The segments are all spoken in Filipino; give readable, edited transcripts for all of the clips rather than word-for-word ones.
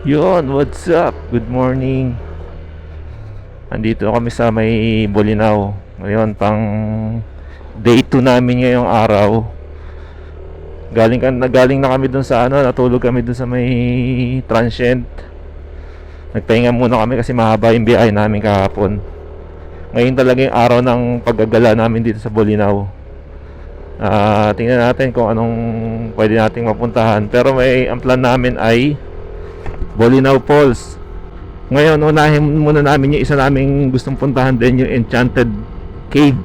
Yun, what's up? Good morning. Andito kami sa may Bolinao. Ngayon, pang day 2 namin ngayong araw. Galing na kami dun sa natulog kami dun sa may transient. Nagpahinga muna kami kasi mahaba yung biyahe namin kahapon. Ngayon talaga yung araw ng paggagala namin dito sa Bolinao. Tingnan natin kung anong pwede nating mapuntahan. Pero ang plan namin ay Bolinao Falls. Ngayon, unahin muna namin yung isa naming gustong puntahan din, yung Enchanted Cave.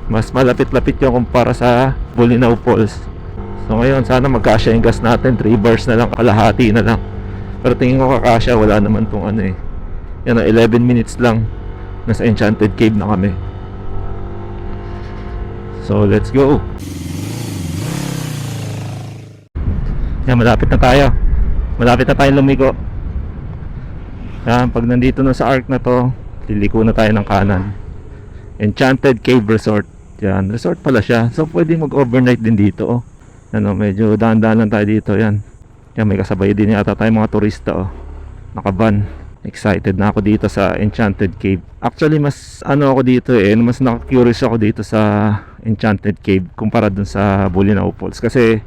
Mas malapit-lapit yung kumpara sa Bolinao Falls. So ngayon, sana magkasya yung gas natin. 3 bars na lang, kalahati na lang. Pero tingin ko kakasya, wala naman tong Yan, 11 minutes lang. Nasa Enchanted Cave na kami. So let's go. Yan, malapit na tayo. Malapit na tayong lumigo. Yan, pag nandito na sa arc na to, liliko na tayo ng kanan. Enchanted Cave Resort. Yan, resort pala siya. So pwedeng mag-overnight din dito. Medyo daan-daan lang tayo dito. Yan, may kasabay din yata tayong mga turista. Nakaban. Excited na ako dito sa Enchanted Cave. Actually, mas ako dito mas naka-curious ako dito sa Enchanted Cave kumpara dun sa Bolinao Falls. Kasi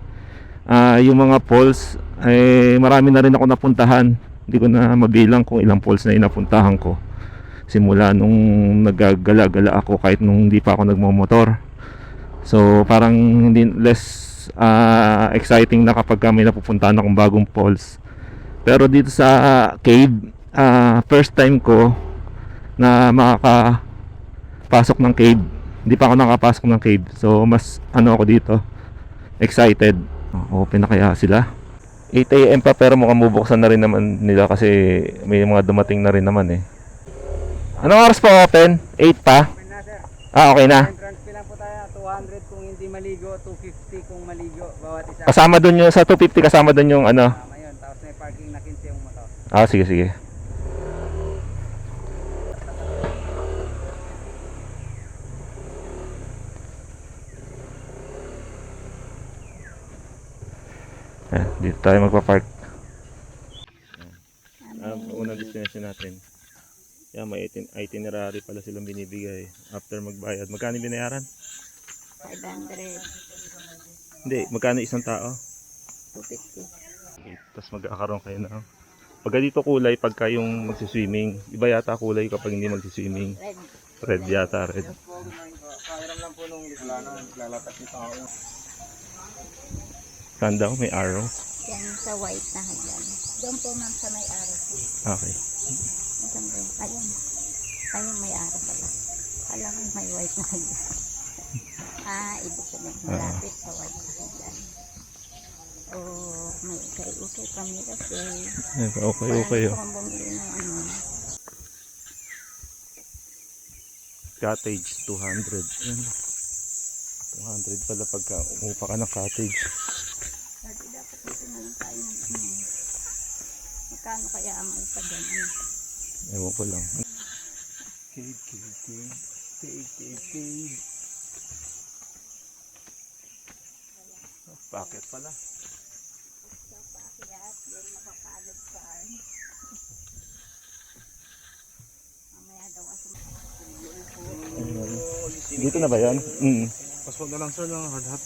yung mga falls marami na rin ako napuntahan. Hindi ko na mabilang kung ilang falls na inapuntahan ko simula nung naggagala-gala ako, kahit nung hindi pa ako nagmomotor. So parang hindi less exciting na kapag may napupuntahan akong bagong falls. Pero dito sa cave, first time ko na makakapasok ng cave. Hindi pa ako nakapasok ng cave. So mas ako dito, excited. Open na kaya sila? 8 AM pa, pero mukhang bubuksan na rin naman nila kasi may mga dumating na rin naman Anong oras pa open? 8 pa? Open na, sir. Okay na. Entrance fee lang po tayo, 200 kung hindi maligo, 250 kung maligo, bawat isa. Kasama dun yung sa 250, kasama dun yung Tama yun, tapos may parking na 15 yung motor. Sige, sige. Dito tayo magpa-park. Unang destination natin. Yan, may itinerary pala silang binibigay after magbayad. Magkano binayaran? 500, Hindi, magkano isang tao? 250. Okay, tapos magkakaroon kayo ng pagka dito kulay pagka yung magsiswimming. Iba yata kulay kapag hindi magsiswimming. Red. Red yata, red. Kairam lang po nung lalatak yung tao. Saan daw? May arrow? Yan sa white na hagdan. Doon po ma'am sa may araw po. Okay. Saan ba yun? Ayun. Ayun may araw pala. Alam mo may white na hagdan. Ibig sabihin malapit sa white na hagdan. May ukay-ukay kami kasi. Okay. Parang kung bumili ng Cottage, 200. 200 pala pagka umupa ka ng cottage. Dati dapat dito na lang tayo ng magkano kaya ang upa dyan? Ewan ko lang. Cave. Bakit pala? Pakyat, yan makapagod sa mamaya daw kasi Dito na ba yan? Paswag na lang sir ng hard hat.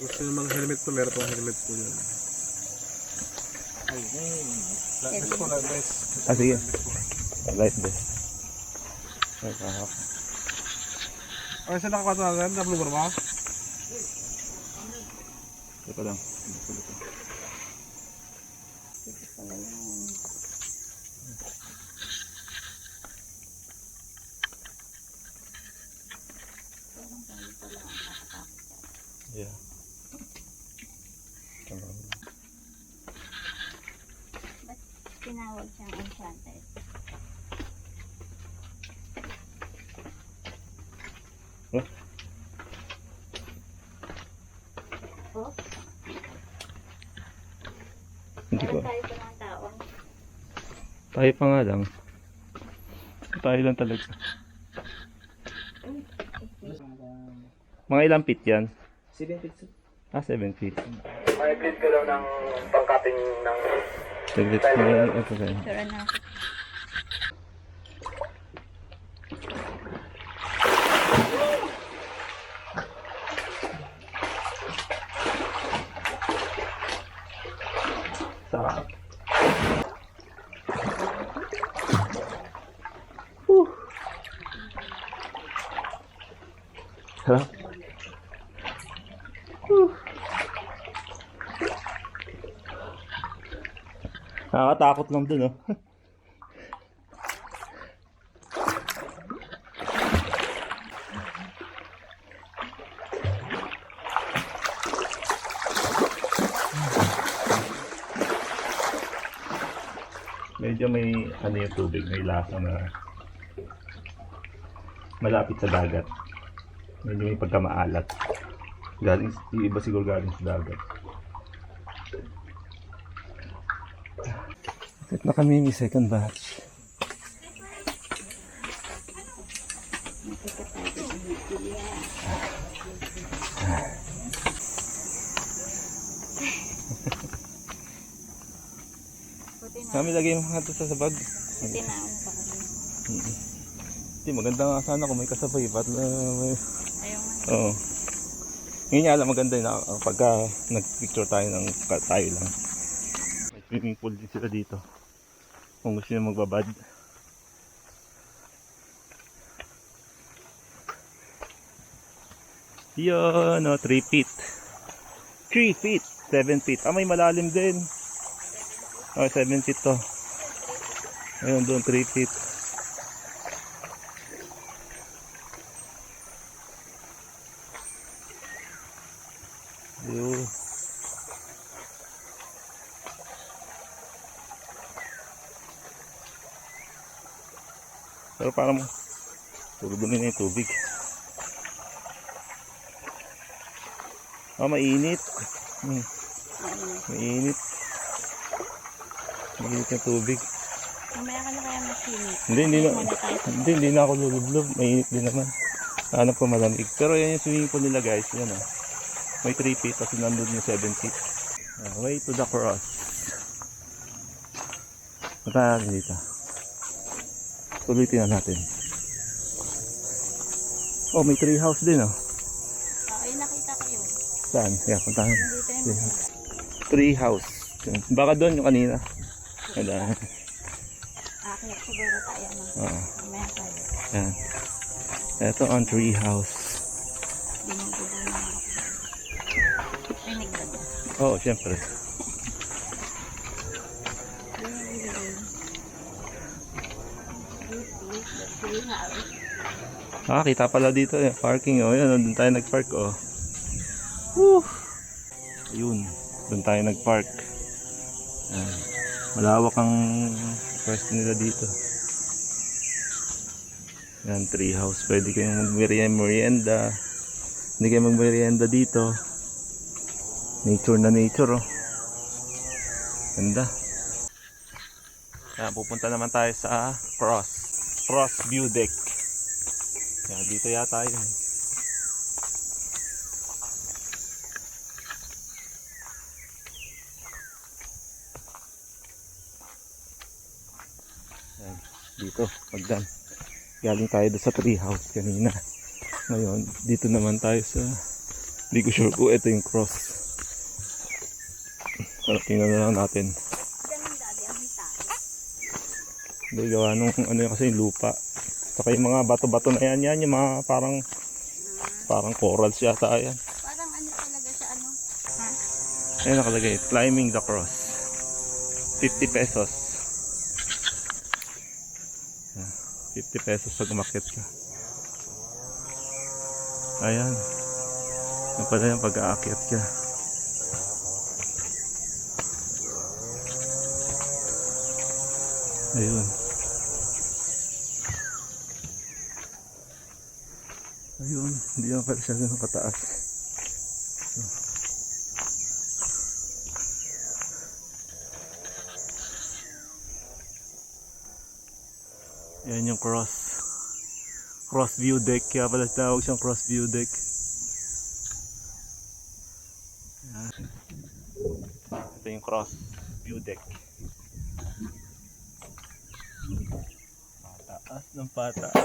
Gusto nyo mga helmet po, meron pong helmet po yan. Light po, light vest. Sige. Light vest. Okay, saan nakakatawagan? Double bar ba? Ito lang. pala yun. Parang tayo pala ang nakatakot yan. Yeah. Ba't tinawag siyang enchanted? Huh? Oh? Hindi ko. Tayo pa ng taon. Tayo pa nga lang. Tayo lang talaga. Mga ilang feet yan? 7 feet. 7 feet. May bleed ka daw ng pangkating ng... Saglit ko ito kayo. Sure na ako. Sarap. Sarap. Nakakatakot lang dun, oh. Medyo may ano yung tubig, may lasa na malapit sa dagat. Medyo may pagkamaalat. Galing, yung iba siguro galing sa dagat. Bakit na kami may second batch? Buti na. Kami lagay mo nga ito sa bag. Buti na ako pa kami. Hindi, maganda nga sana kung may kasabay. Ba't may... Ayaw nga. Oo. Ngayon nga lang maganda yun pagka nag-picture tayo ng tayo lang. May swimming pool din sila dito. Kung gusto nyo magbabad. Yun, 3 feet. 3 feet. 7 feet. Ah, may malalim din. Oh, 7 feet to. Ayun, doon 3 feet. Yun. Pero parang puro dumi na yung tubig. Ah, mainit. Mainit. Mainit yung tubig. Mamaya ka na kaya masinit. Hindi na ako lulublob. Mainit din naman. Hanap ko malamig. Pero yan yung swimming pool nila guys. Yan oh. May 3 feet kasi nandun yung 7 feet. Way to the cross. Punta natin dito. Tuloy tingnan natin. Oh, may tree house din oh. Ay, nakita ko yun. Saan? Kaya puntahan. Dito yun. Tree house. Baka doon yung kanina. Wala. Akit siguro tayo na. Oo. Mamaya tayo. Yan. Ito ang tree house. Binubulo na ako. Rinig ba ba? Oo, syempre. Ah, kita pala dito eh. Parking oh. Yan, doon tayo nag-park oh. Woo! Ayun. Doon tayo nag-park. Ayan. Malawak ang pwesto nila dito. Yan, tree house. Pwede kayong mag-merienda. Hindi kayo mag-merienda dito. Nature na nature oh. Ganda. Yan, pupunta naman tayo sa Cross View Deck. Yan, dito yata yun. Yan, dito, pagdan. Galing tayo doon sa tree house kanina. Ngayon, dito naman tayo sa... Hindi ko sure kung ito yung cross. Pero tingnan na lang natin. Ganun dati ang hita. Hindi, gawa nung ano yun kasi yung lupa. Saka yung mga bato-bato na yan, yung mga parang corals yata yan. Parang ano talaga siya, ano? Ha? Ayun nakalagay, climbing the cross. 50 pesos. 50 pesos pag umakyat ka. Ayan. Yan pala yung pag-aakyat ka. Ayun. Ayun, hindi naman pala siya ganun kataas. Yan yung cross view deck, kaya pala tawag siyang cross view deck. Yan. Ito yung cross view deck. Pataas ng pataas.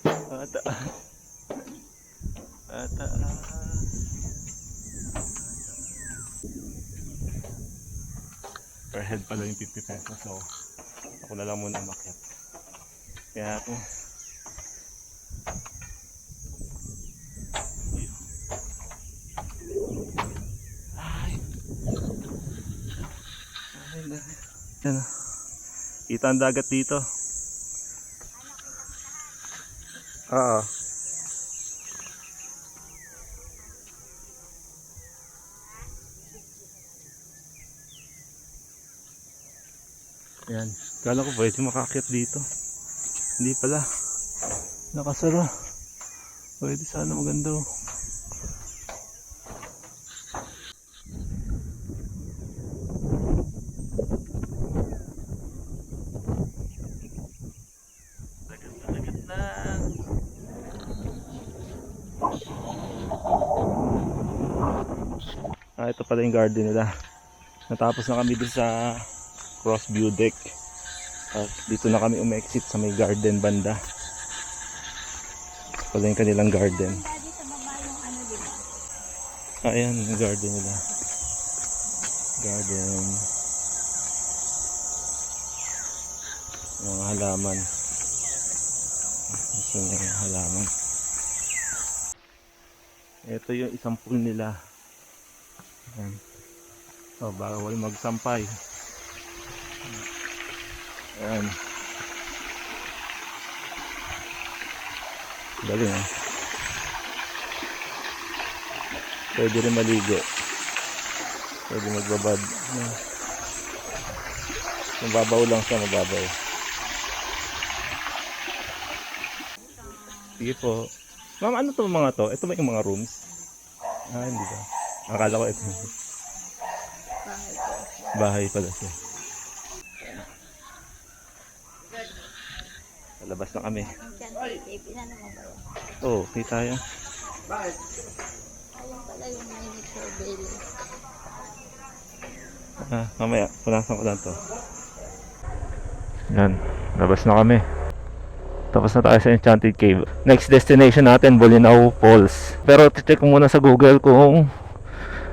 Pataas. Pataas. Per head pala yung 50 pesos. So, ako na lang muna umakyat. Kaya ako. Ay. Yan o. Kita ang dagat dito. Oo. Yan. Kala ko pwede makakit dito. Hindi pala. Nakasara. Pwede sana maganda oh. Dagat na. Ito pala yung garden nila. Natapos na kami dun sa cross view deck. At dito na kami umexit sa may garden banda. Pala yung kanilang garden. Daddy, sa baba yung ano, di ba? Ayan yung garden nila. Garden. Mga halaman. Ito yung halaman. Ito yung isang pool nila. Ayan. So, bawal magsampay. Ayan. Galing ah. Pwede rin maligo. Pwede magbabad. Ayan. Mababaw lang siya, mababaw. Sige po. Ma'am, ano to mga to? Ito ba yung mga rooms? Ah, hindi ba? Akala ko ito. Bahay pala siya. Labas na kami. Ang Chanted Cave, inano mo ba yan? Oo, kita yan. Ayun pala yung minute surveillance. Ah, mamaya, punasan ko lang to. Yan, labas na kami. Tapos na tayo sa Enchanted Cave. Next destination natin, Bolinao Falls. Pero check ko muna sa Google kung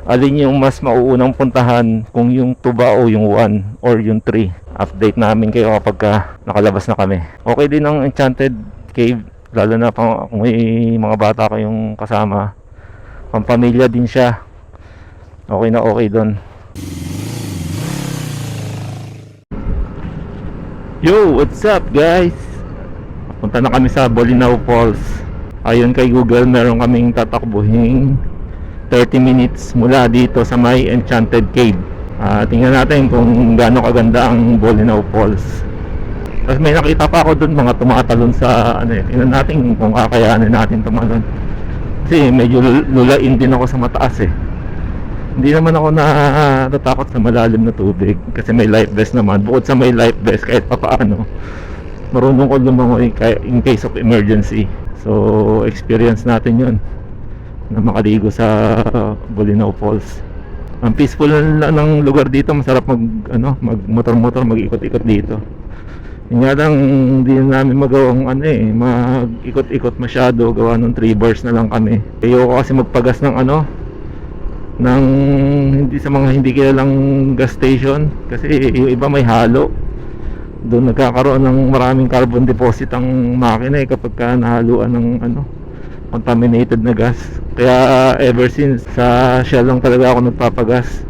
alin yung mas mauunang puntahan, kung yung 2 ba o yung 1 or yung 3. Update namin kayo kapag nakalabas na kami. Okay din ang Enchanted Cave, lalo na kung may mga bata kayong kasama. Pampamilya din siya. Okay na okay doon. Yo, what's up guys? Punta na kami sa Bolinao Falls. Ayon kay Google, meron kaming tatakbuhin 30 minutes mula dito sa may Enchanted Cave. Tingnan natin kung gaano kaganda ang Bolinao Falls. Tapos may nakita pa ako doon, mga tumatalon sa ano eh. Tingnan natin kung kakayanin natin tumalon. Kasi medyo lulain din ako sa mataas eh. Hindi naman ako natatakot sa malalim na tubig kasi may life vest naman. Bukod sa may life vest, kahit papaano marunong ko lumangoy in case of emergency. So experience natin yun na makaligo sa Bolinao Falls. Ang peaceful ng lugar dito. Masarap mag-motor-motor, mag-ikot-ikot dito. Yung nga lang hindi namin magawang mag-ikot-ikot masyado. Gawa ng 3 bars na lang kami. Ayoko kasi magpagas ng ng hindi sa mga hindi kilalang gas station kasi yung iba may halo. Doon nagkakaroon ng maraming carbon deposit ang makina kapag ka nahaluan ng contaminated na gas. Kaya ever since sa Shell lang talaga ako nagpapagas.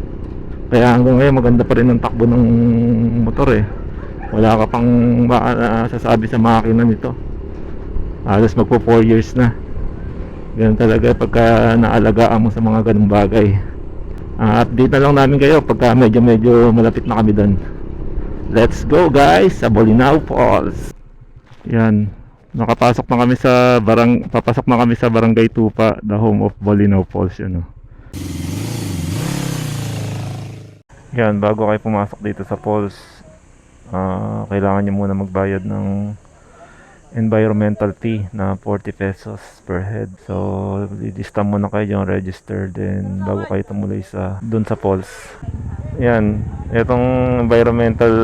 Kaya hanggang ngayon maganda pa rin ang takbo ng motor eh. Wala ka pang sasabi sa makina nito. Halos magpo 4 years na. Ganun talaga pagka naalagaan mo sa mga ganung bagay. Update na lang namin kayo pagka medyo malapit na kami doon. Let's go guys sa Bolinao Falls. Yan, papasok na kami sa Barangay Tupa, the home of Bolinao Falls yan. Yan, bago kayo pumasok dito sa falls, kailangan nyo muna magbayad ng environmental fee na 40 pesos per head. So, lilista muna kayo yung register, then bago kayo tumuloy dun sa falls. Yan, itong environmental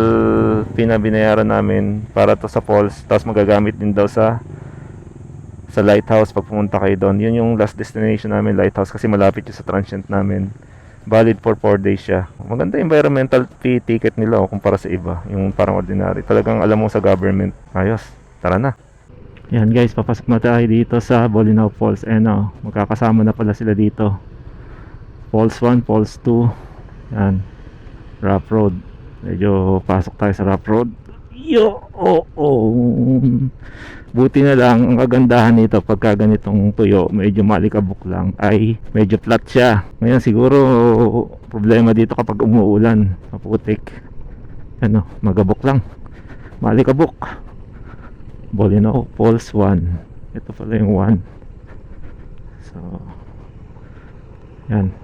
fee na binayaran namin para to sa falls, tapos magagamit din daw sa lighthouse pag pumunta kayo doon. Yun yung last destination namin, lighthouse, kasi malapit yung sa transient namin. Valid for 4 days siya. Maganda yung environmental fee ticket nila kumpara sa iba, yung parang ordinary. Talagang alam mo sa government. Ayos, tara na. Yan guys, papasok na tayo dito sa Bolinao Falls. Magkakasama na pala sila dito. Falls 1, Falls 2. Yan, rough road. Medyo pasok tayo sa rough road. Buti na lang, ang kagandahan nito pagka ganitong tuyo, medyo malikabok lang, ay medyo flat siya. Ngayon siguro problema dito kapag umuulan, maputik. Magabok lang, malikabok. Bolinao Falls 1. Ito pala yung 1. So yan,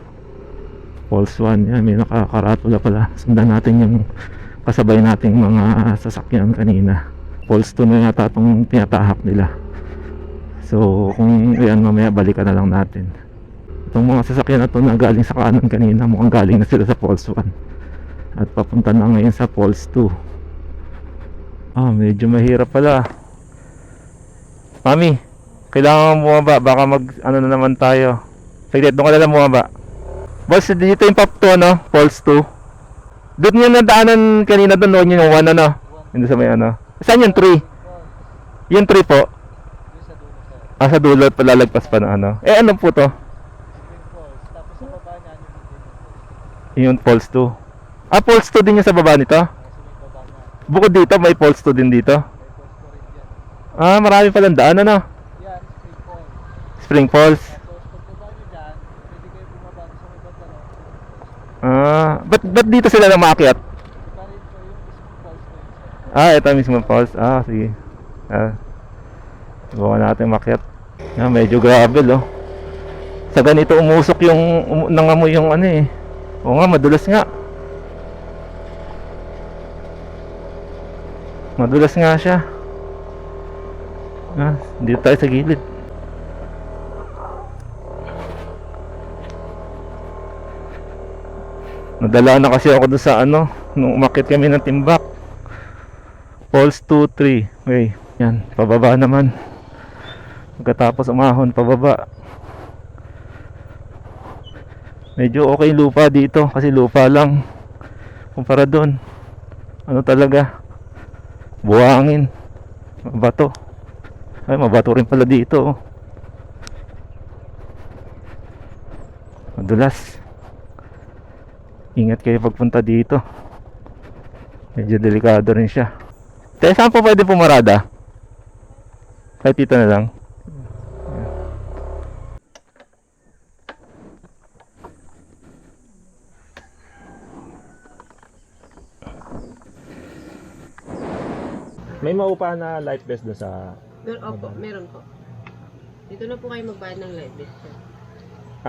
Falls 1. Yan, may nakakaratula pala. Sundan natin yung kasabay nating mga sasakyan kanina. Falls 2 na yata itong tinatahak nila. So kung yan, mamaya balikan na lang natin. Itong mga sasakyan na to na galing sa kanan kanina, mukhang galing na sila sa Falls 1 at papunta na ngayon sa Falls 2. Medyo mahirap pala. Mami, kailangan mo bumaba, baka na naman tayo. Saglit, doon ka na lang bumaba. Boss, dito yung Pop 2, Falls 2. Doon yung nadaanan kanina, doon yung 1, hindi sa may Saan yung 3? Yung 3 po? Sa dulo, palalagpas pa na ano po to? Yung Falls 2. Falls 2 din yung sa baba nito? Bukod dito, may Falls 2 din dito? Marami palang daan, Yan, Spring Spring Falls. Falls. Tapos pagpunta nyo dyan, pwede kayo bumaba sa may banda, Ba't dito sila na maakyat? Iba rin po yung mismong falls na yun, sir. Ito mismo Falls. Sige. Subukan natin maakyat. Medyo gravel, sa ganito umusok yung nangamoy yung Oo nga, madulas nga. Madulas nga siya. Dito tayo sa gilid. Nadala na kasi ako doon sa nung umakyat kami ng Timbak. Falls 2, 3. Okay, yan, pababa naman. Pagkatapos umahon, pababa. Medyo okay lupa dito kasi lupa lang kumpara doon. Talaga, buhangin, mabato. Mabato rin pala dito, madulas. Ingat kayo pagpunta dito, medyo delikado rin siya. Saan po pwede pumarada? Kahit dito na lang. May maupa na life vest doon sa... Opo, meron po. Dito na po kayo magbayad ng live bet, sir.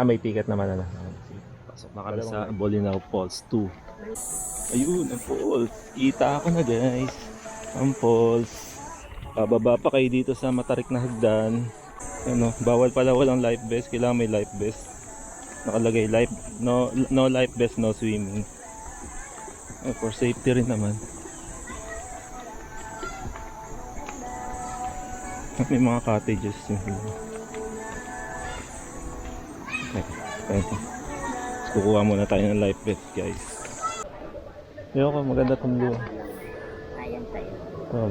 may ticket naman Pasok na kami sa Bolinao Falls 2. Ayun, ang falls. Kita ako na guys. Ang falls. Pababa pa kayo dito sa matarik na hagdan. Bawal pala walang life vest. Kailangan may life vest. Nakalagay no life vest, no swimming. For safety rin naman. May mga cottages yung okay. Kukuha muna tayo ng life vest guys. Ayoko, maganda itong view. Ayan tayo.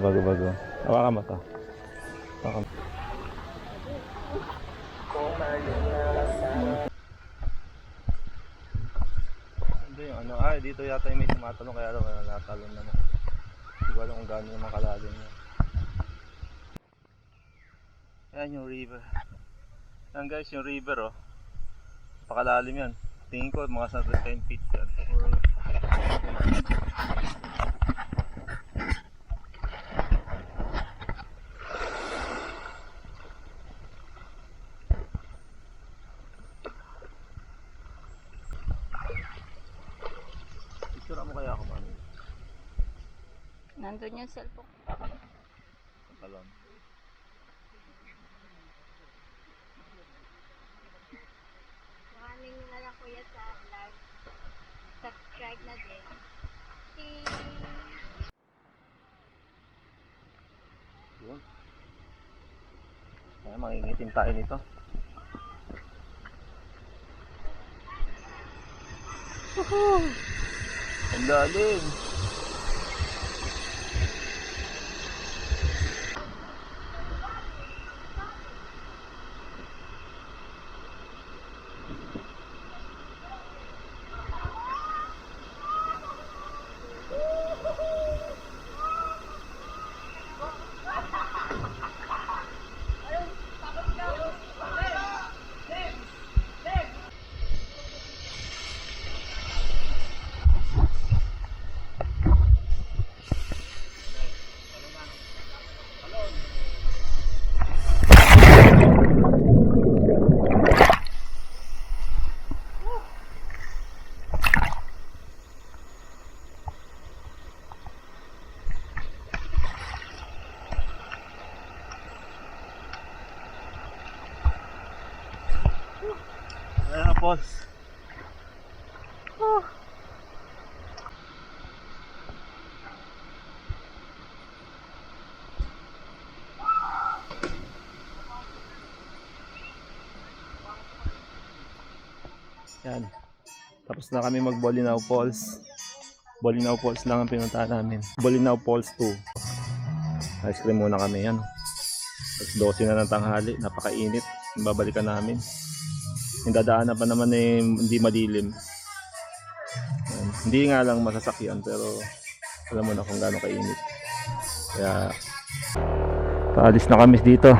Bago. Hawakan mo ito. Hindi yung dito yata yung may tumatalong, kaya lang natalon naman. Hindi ko alam kung gaano yung makalalim niya. Ayan yung river. Ayan guys, yung river pakalalim yan. Tingin ko mga sa 10 feet yan. Picture mo kaya ako, mami? Nandun yung cellphone. Alam. Maraming na lang kuya sa vlog. Subscribe. start na din. Yun. Kaya mangingitim tayo nito. Ang lalim. Ayan na, Pauls. Yan. Tapos na kami mag Bolinao Falls. Bolinao Falls lang ang pinuntahan namin. Bolinao Falls 2. Ice cream muna kami yan. Tapos 12 na ng tanghali. Napakainit. Babalikan namin. Yung dadaanan pa naman eh hindi madilim. Yan. Hindi nga lang masasakyan pero alam mo na kung gaano kainit. Kaya paalis na kami dito.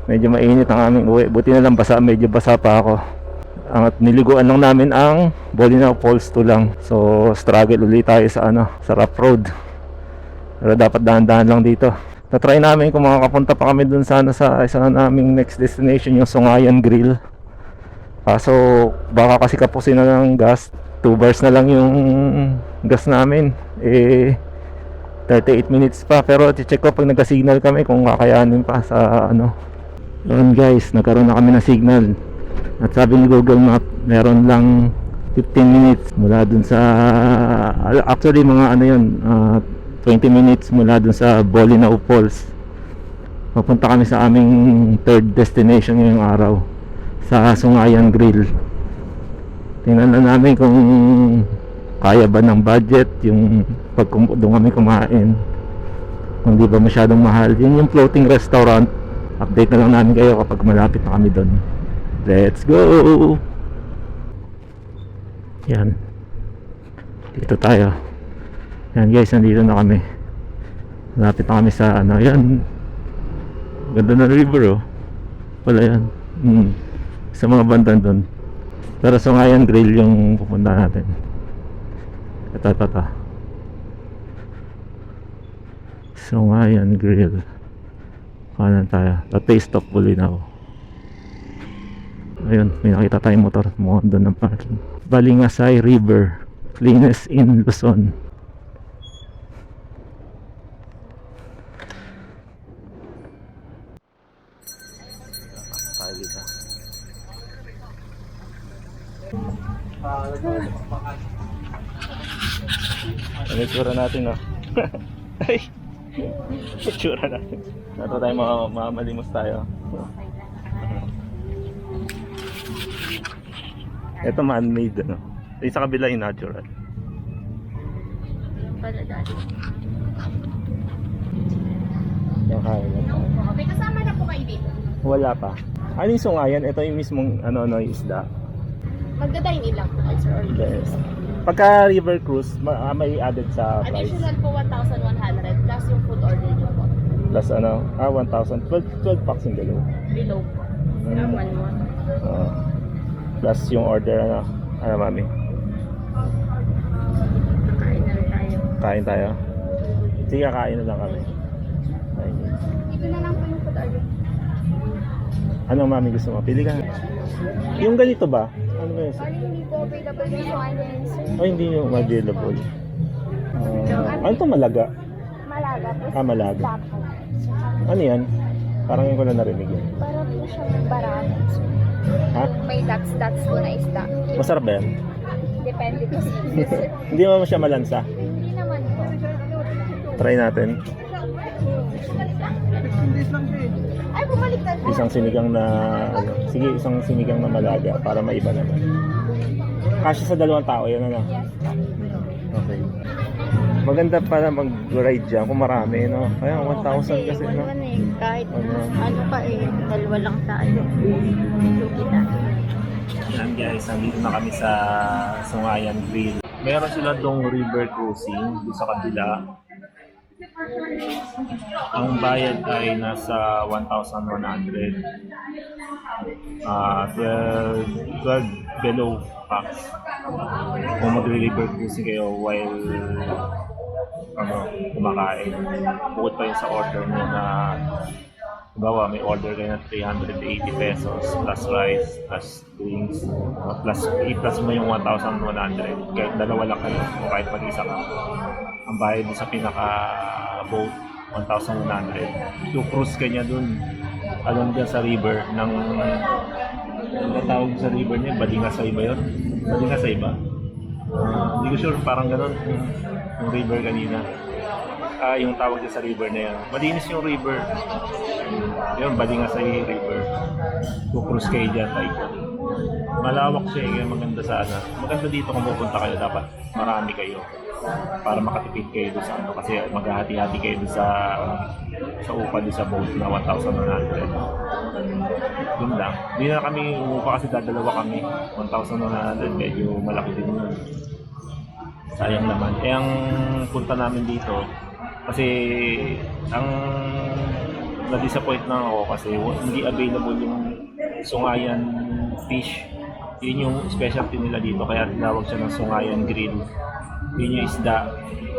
Medyo mainit ang aming uwi. Buti na lang medyo basa pa ako. At niliguan lang namin ang Bolinao Falls 2 lang. So struggle ulit tayo sa sa rough road. Pero dapat dahan-dahan lang dito. Na-try namin kung makakapunta pa kami dun sa isa naming next destination, yung Songayan Grill. Kaso baka kasi kapusin na ng gas. 2 bars na lang yung gas namin. 38 minutes pa. Pero check ko pag nagka-signal kami kung kakayanin pa sa Yun guys, nagkaroon na kami ng signal. At sabi ni Google Map, meron lang 15 minutes mula dun sa actually mga 20 minutes mula dun sa Bolinao Falls. Papunta kami sa aming third destination ngayong araw, sa Songayan Grill. Tingnan na namin kung kaya ba ng budget yung pag doon kami kumain, kung di ba masyadong mahal. Yun yung floating restaurant. Update na lang namin kayo kapag malapit na kami doon. Let's go! Yan. Dito tayo. Yan guys, nandito na kami. Malapit na kami sa yan. Ganda na river oh. Wala yan. Sa mga bandang doon. Pero Songayan Grill yung pupunta natin. Ito. Songayan Grill. Kanan tayo. The Taste of Bolinao. Ayun, may nakita tayong motor. Mukhang doon ng parking. Balingasay River, Flines in Luzon. Tayo dito. Ano yung tsura natin, no? Ay! Yung tsura natin. Nato tayo mamalimos tayo. Ito man-made, Yung sa kabila yung natural. Para dati. Yung kaya lang tayo. May kasama na po kayo dito. Wala pa. Ano yung Songayan? Ito yung mismong yung isda. Magda-dine in lang po kayo, sir. Or Yes. Pagka river cruise, may added sa price. additional po 1,100 plus yung food order nyo po. Plus 1,000. 12 packs yung dalawa. Below po. One more. Plus yung order, mami? Nakain na rin tayo. Kain tayo? Sige, kain na lang kami. Ayun. Dito na lang po yung food order. Anong mami gusto mo? Pili ka. Yung ganito ba? Ano ba yun? Sorry, hindi po available yung Songayan, sir. O hindi yung available. Ano to malaga? Malaga po. Malaga. Isda po. Ano yan? Parang yung ko lang narinig yan. Para po siyang barako, sir. Ha? May dots po na isda. Masarap ba yan? Depende po sa inyo. Hindi mo siya malansa. Hindi naman po. Try natin. Ay, bumalik na po. Isang sinigang na, ano, sige, isang sinigang na malaga para maiba naman. Kasi sa 2 tao, yan ano. Yes. Okay. Maganda para mag-ride dyan kung marami, no? Kaya 1,000 kasi, no? Kahit Ano? ano pa eh, 2 lang tayo. Lugi na. Yan guys, nandito na kami sa Sungayan Grill. Meron sila dong river cruising doon sa kabila. Ang bayad ay nasa 1,100. 12 below packs. Kung magre-river cruising kayo while kumakain. Bukod pa yun sa order nyo na bawa may order kayo na 380 pesos plus rice plus drinks plus i-plus mo yung 1,100 kahit dalawa lang kayo o kahit mag-isa ka. Ang bayad sa pinaka boat 1,100. To cruise ka niya dun along dyan sa river ng ano tawag sa river niya, Badingasay ba yun? Badingasay ba? Hindi ko sure, parang ganun yung river kanina. Yung tawag niya sa river na yan. Malinis yung river. Yun, Badingasay River. Cruise kayo dyan, like. Malawak siya, kaya maganda sana. Maganda dito kung pupunta kayo, dapat marami kayo. Para makatipid kayo doon sa ano. Kasi maghahati-hati kayo doon sa upa doon sa boat na 1,100. Yun lang. Hindi na kami umupa kasi dadalawa kami. 1,100, medyo malaki din yun. Sayang naman. Eh, ang punta namin dito, kasi ang na-disappoint na ako kasi hindi available yung Sungayan fish. Yun yung specialty nila dito, kaya tinawag siya ng Sungayan Grill. Yun yung isda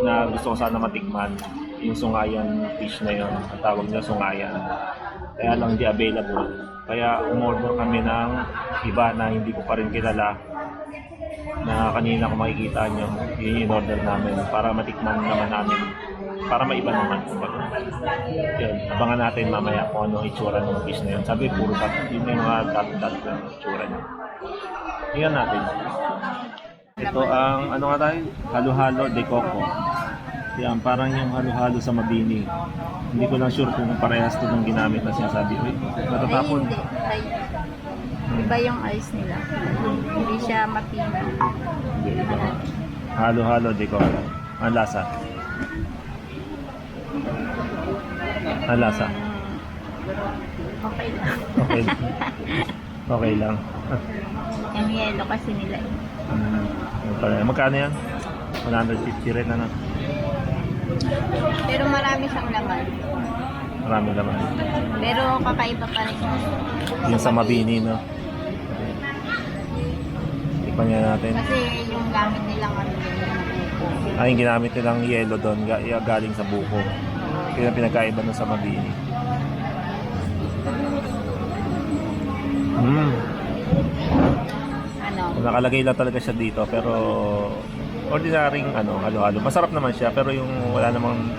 na gusto ko sana matikman. Yung Sungayan fish na yun, ang tawag niya Sungayan. Kaya lang di available. Kaya umorder kami ng iba na hindi ko pa rin kilala, na kanina kung makikita nyo, yun yung order namin para matikman naman namin, para maiba naman. Yun, abangan natin mamaya kung ano itsura ng fish na yun. Sabi puro pat, yun yung mga dati yung itsura niya. Tingnan natin. Ito ang ano nga tayo? Halo-halo de coco. Yan, parang yung halo-halo sa Mabini. Hindi ko lang sure kung parehas to ng ginamit na sinasabi. Uy, natatapon. Ay, hindi. Ay, iba yung ice nila. Hindi siya mapina. Hindi, iba. Halo-halo de coco. Ang lasa. Ang lasa. Okay lang. Okay. Okay lang. Yung yellow kasi nila. Yun pala. Magkano yan? 150 rin ano? Pero marami siyang laman. Marami naman. Pero kakaiba pa rin. Yung sa Mabini, no? Tikman nga natin. Kasi yung gamit nilang ano yun. Yung ginamit nilang yellow doon, galing sa buko. Kaya pinagkaiba nun sa Mabini. Ano? Nakalagay lang talaga siya dito, pero ordinaryong halo-halo. Masarap naman siya, pero yung wala namang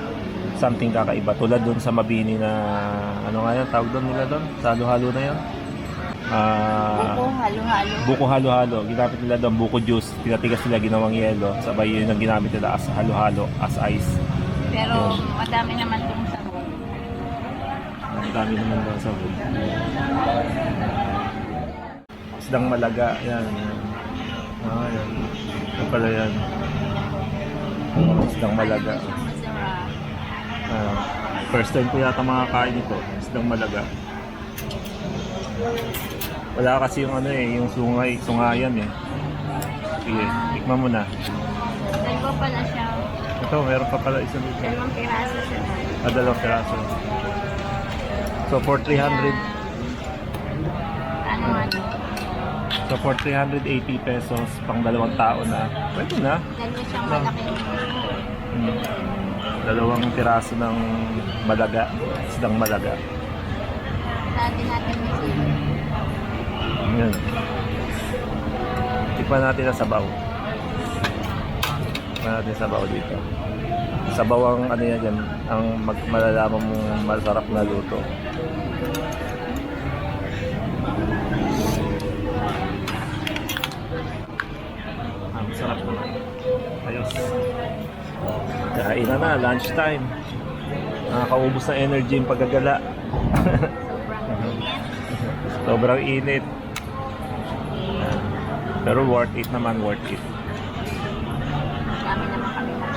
something kakaiba. Tulad doon sa Mabini na, ano nga yan, tawag doon nila doon? Sa halo-halo na yan? Buko, halo-halo. Buko halo-halo. Ginamit nila doon, buko juice. Pinatigas nila, ginawang yelo. Sabay yun ang ginamit nila as halo-halo, as ice. Pero madami naman itong sabon. Ang dami naman doon sa food. Isdang malaga, yan. Yan. Ito pala yan. Isdang malaga. Masarap. First time ko yata makakain ito. Isdang malaga. Wala kasi yung yung sungayan eh. Sige, tikman mo na. Dalawa pala siya. Ito, meron pa pala isa dito. 2 piraso siya. 2 piraso. So for 300, Ano? so for 380 pesos pang 2 tao na. Pwede na. Dalawa siyang malaki. 2 piraso ng malaga, isdang malaga. Dati natin yung Yan. Tikman natin ang sabaw. Tikman natin ang sabaw dito. Sabaw ang ano yan dyan, ang malalaman mong masarap na luto. Ang Ayan na, lunchtime. Nakakaubos na energy yung paggagala. Sobrang init. Pero worth it naman, worth it. Dami naman kami na.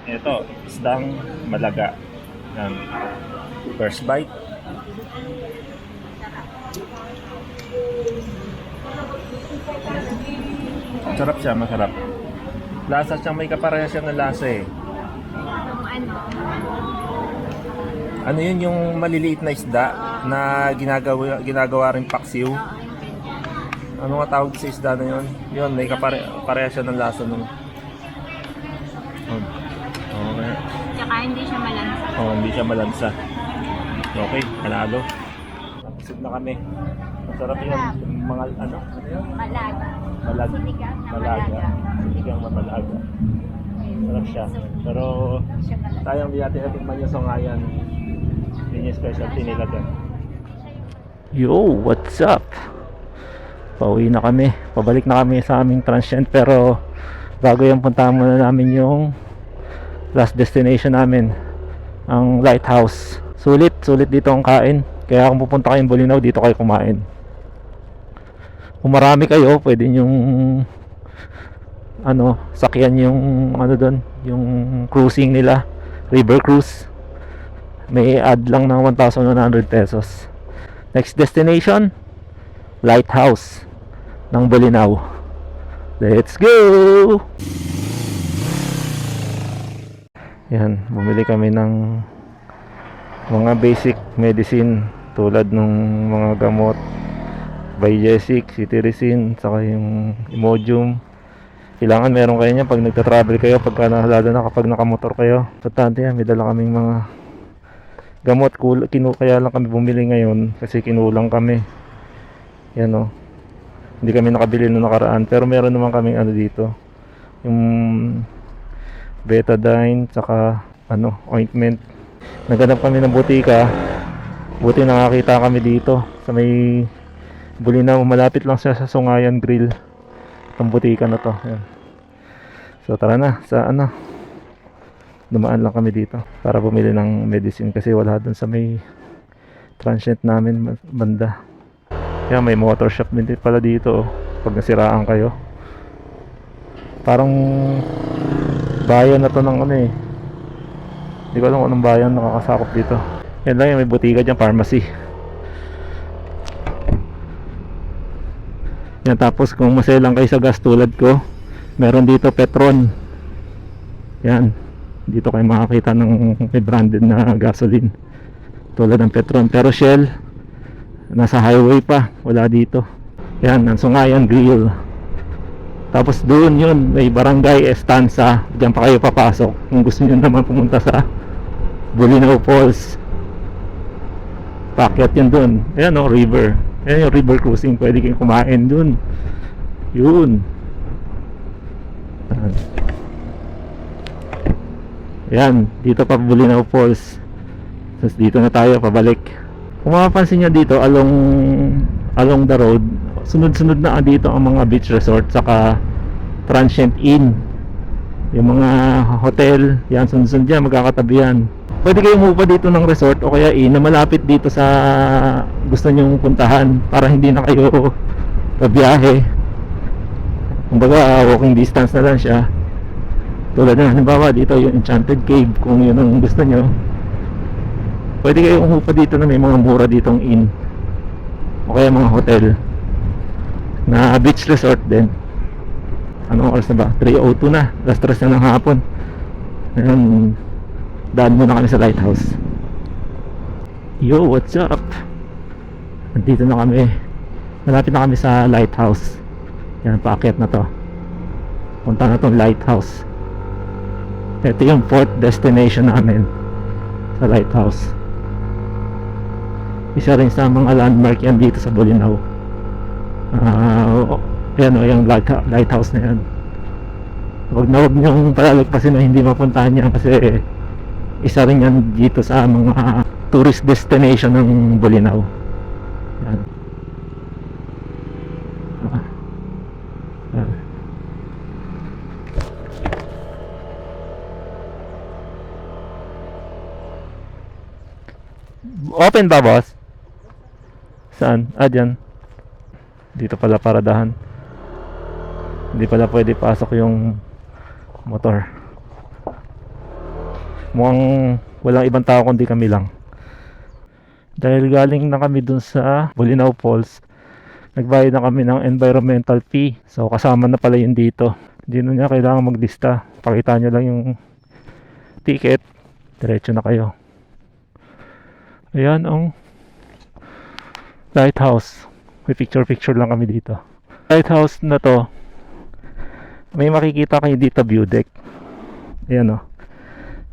Ito, isdang malaga. Yan. First bite. Masarap siya, masarap. Lasa siya, may kaparehas siya ng lasa eh. Ano yun, yung maliliit na isda na ginagawa rin paksiw? Ano nga tawag sa isda na yun? Yun, may kaparehas siya ng lasa nun. Okay. Tsaka hindi siya malansa. Oh, hindi siya malansa. Okay, panalo. Busog na kami. Masarap yun. Yung mga ano? Ano yun? Malaga. Sinigang na malaga. Sinigang na malaga. Sarap siya. Pero sayang di natin natikman yung songayan. Yun yung specialty nila dyan. Yo, what's up? Pauwi na kami. Pabalik na kami sa aming transient. Pero bago yung puntahan muna namin yung last destination namin, ang lighthouse. Sulit dito ang kain. Kaya kung pupunta kayong Bolinao, dito kayo kumain. Kung marami kayo, pwede yung sakyan yung doon, yung cruising nila, river cruise. May add lang ng 1,100 pesos. Next destination, lighthouse ng Bolinao. Let's go! Yan, bumili kami ng mga basic medicine tulad ng mga gamot Biogesic, Cetirizine, saka yung Imodium. Kailangan meron kayo niya pag nagta-travel kayo, lalo na kapag nakamotor kayo. Importante yan, may dala kaming mga gamot. Kaya lang kami bumili ngayon kasi kinulang kami. Yan o. Hindi kami nakabili noong nakaraan, pero meron naman kaming dito, yung betadine, saka ointment. Naghanap kami ng butika. Buti nakakita kami dito sa may Bolinao. Malapit lang siya sa Songayan Grill, ang butika na to. Ayan. So tara na sa dumaan lang kami dito para bumili ng medicine kasi wala dun sa may transient namin banda. Kaya may motor shop din pala dito pag nasiraan kayo. Parang bayan na to ng hindi ko alam kung anong bayan nakakasakop dito. Yan lang yung may butika dyan, pharmacy. Yan, tapos kung maselang kayo sa gas tulad ko, meron dito Petron. Yan, dito kayo makakita ng may branded na gasoline tulad ng Petron. Pero Shell, nasa highway pa, wala dito. Yan, ang Songayan Grill. Tapos doon yun, may Barangay Estanza. Diyan pa kayo papasok kung gusto nyo naman pumunta sa Bolinao Falls. Paakyat yun doon. Ayan river. Ayan yung river cruising. Pwede kayong kumain doon. Yun. Ayan, dito pa Bolinao Falls. Tapos dito na tayo pabalik. Kung mapapansin nyo dito along the road, sunod-sunod na dito ang mga beach resort saka transient inn. Yung mga hotel, yan sunod-sunod dyan, magkakatabi yan. Pwede kayo umupa dito ng resort o kaya inn na malapit dito sa gusto nyong puntahan para hindi na kayo pabiyahe. Kumbaga walking distance na lang siya. Tulad na halimbawa dito yung Enchanted Cave, kung yun ang gusto nyo, pwede kayo umupa dito na may mga mura ditong inn o kaya mga hotel na beach resort din. Anong oras na ba? 3:02 na, alas 3 na ng hapon. Ngayon, daan muna kami sa lighthouse. Yo, what's up? Nandito na kami. Malapit na kami sa lighthouse. Yan, paakyat na to. Punta na tong lighthouse. Ito yung 4th destination namin sa lighthouse. Isa rin sa mga landmark yan dito sa Bolinao. Yan yung lighthouse na yan. Huwag niyong palalagpasin na hindi mapuntahan yan kasi isa rin yan dito sa mga tourist destination ng Bolinao. Yan. Open ba, boss? Saan? Ah, dyan. Dito pala paradahan. Hindi pala pwede pasok yung motor. Mukhang walang ibang tao kundi kami lang. Dahil galing na kami dun sa Bolinao Falls, nagbayad na kami ng environmental fee. So kasama na pala yun dito. Hindi na niya kailangan maglista. Pakita nyo lang yung ticket, diretso na kayo. Ayan ang lighthouse. May picture lang kami dito. Lighthouse na to, may makikita kayo dito, view deck. Ayan o,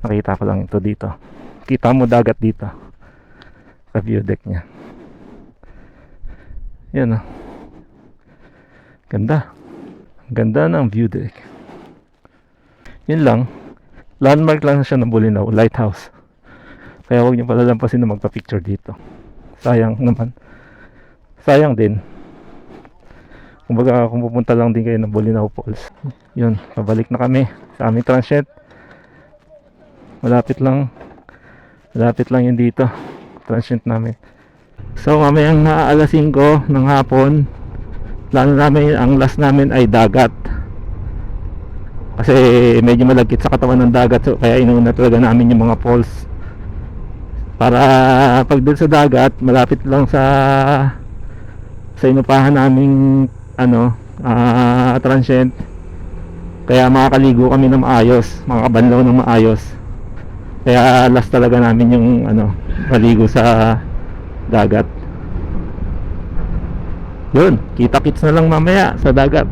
nakita ko lang ito dito. Kita mo dagat dito sa view deck nya. Ayan o, ganda. Ganda ng view deck. Yun lang, landmark lang siya ng Bolinao, lighthouse. Kaya huwag niyo palalampasin na magpa-picture dito. Sayang naman. Sayang din. Kumbaga kung pupunta lang din kayo ng Bolinao Falls. Yun, pabalik na kami sa aming transient. Malapit lang yun dito, transient namin. So mamayang alas 5 ng hapon, plano namin, ang last namin ay dagat. Kasi medyo malagkit sa katawan ng dagat, so kaya inuuna talaga namin yung mga falls. Para pag doon sa dagat, malapit lang sa inupahan naming transient. Kaya makakaligo kami ng maayos, makakabanlaw ng maayos. Kaya last talaga namin yung maligo sa dagat. Yun, kita-kits na lang mamaya sa dagat.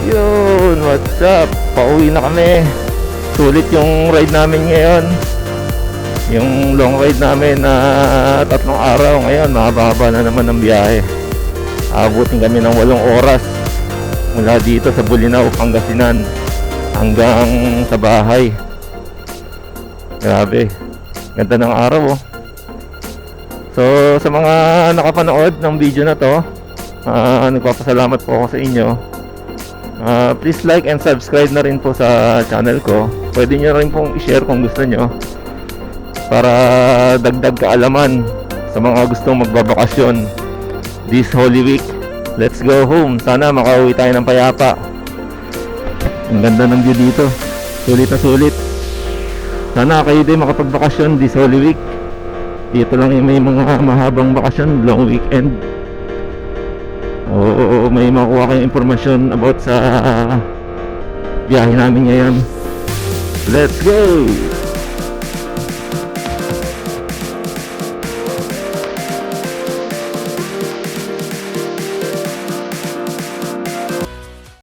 Yun, what's up? Pauwi na kami. Sulit yung ride namin ngayon. Yung long ride namin na 3 araw. Ngayon, mahaba na naman ang biyahe. Abutin kami ng 8 oras mula dito sa Bolinao, Pangasinan hanggang sa bahay. Grabe, ganda ng araw oh. So sa mga nakapanood ng video na to, nagpapasalamat po ako sa inyo. Please like and subscribe na rin po sa channel ko. Pwede nyo rin pong i-share kung gusto nyo, para dagdag kaalaman sa mga gustong magbabakasyon this Holy Week. Let's go home. Sana makauwi tayo ng payapa. Ang ganda ng view dito, sulit na sulit. Sana kayo din makapagbakasyon this Holy Week. Dito lang yung may mga mahabang bakasyon, long weekend. Oo, may makuha kayong impormasyon about sa biyahe namin ngayon. Let's go!